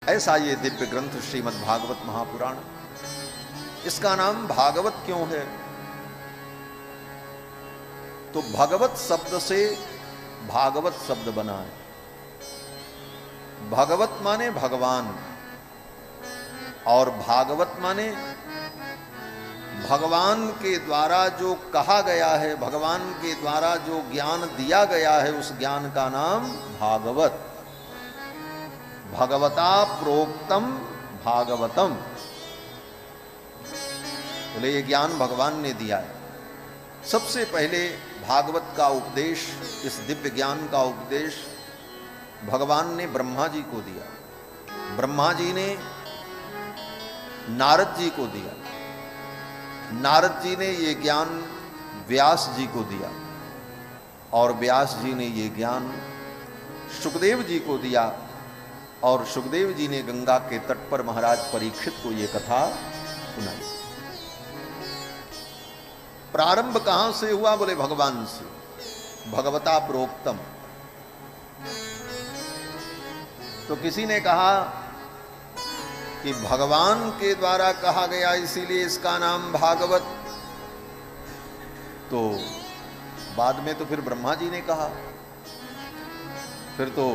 ऐसा ये दिव्य ग्रंथ श्रीमद् भागवत महापुराण। इसका नाम भागवत क्यों है? तो भगवत शब्द से भागवत शब्द बना है। भगवत माने भगवान और भागवत माने भगवान के द्वारा जो कहा गया है, भगवान के द्वारा जो ज्ञान दिया गया है, उस ज्ञान का नाम भागवत। भगवता प्रोक्तम भागवतम। बोले ये ज्ञान भगवान ने दिया है। सबसे पहले भागवत का उपदेश, इस दिव्य ज्ञान का उपदेश भगवान ने ब्रह्मा जी को दिया। ब्रह्मा जी ने नारद जी को दिया। नारद जी ने ये ज्ञान व्यास जी को दिया और व्यास जी ने ये ज्ञान सुखदेव जी को दिया और सुखदेव जी ने गंगा के तट पर महाराज परीक्षित को ये कथा सुनाई। प्रारंभ कहां से हुआ? बोले भगवान से। भगवता प्रोक्तम। तो किसी ने कहा कि भगवान के द्वारा कहा गया इसीलिए इसका नाम भागवत। तो बाद में तो फिर ब्रह्मा जी ने कहा, फिर तो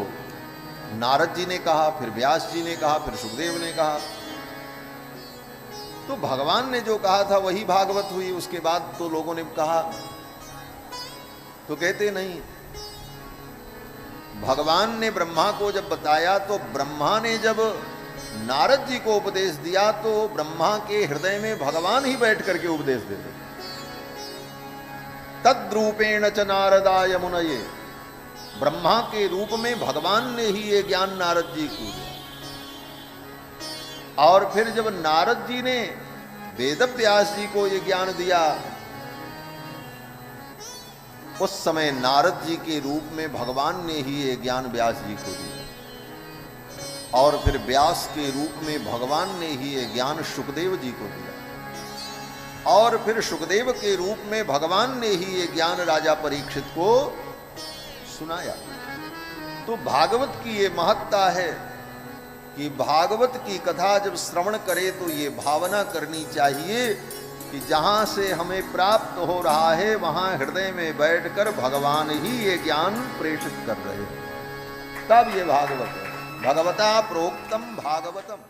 नारद जी ने कहा, फिर व्यास जी ने कहा, फिर सुखदेव ने कहा। तो भगवान ने जो कहा था वही भागवत हुई। उसके बाद तो लोगों ने कहा, तो कहते नहीं। भगवान ने ब्रह्मा को जब बताया तो ब्रह्मा ने जब नारद जी को उपदेश दिया तो ब्रह्मा के हृदय में भगवान ही बैठ करके उपदेश देते। तद्रूपेण च नारदाय मुनये। ब्रह्मा के रूप में भगवान ने ही ये ज्ञान नारद जी को दिया। और फिर जब नारद जी ने वेद व्यास जी को ये ज्ञान दिया, उस समय नारद जी के रूप में भगवान ने ही ये ज्ञान व्यास जी को दिया। और फिर व्यास के रूप में भगवान ने ही ये ज्ञान सुखदेव जी को दिया। और फिर सुखदेव के रूप में भगवान ने ही ये ज्ञान राजा परीक्षित को सुनाया। तो भागवत की ये महत्ता है कि भागवत की कथा जब श्रवण करे तो ये भावना करनी चाहिए कि जहां से हमें प्राप्त हो रहा है वहां हृदय में बैठकर भगवान ही ये ज्ञान प्रेषित कर रहे हैं। तब ये भागवत है। भगवता प्रोक्तम भागवतम।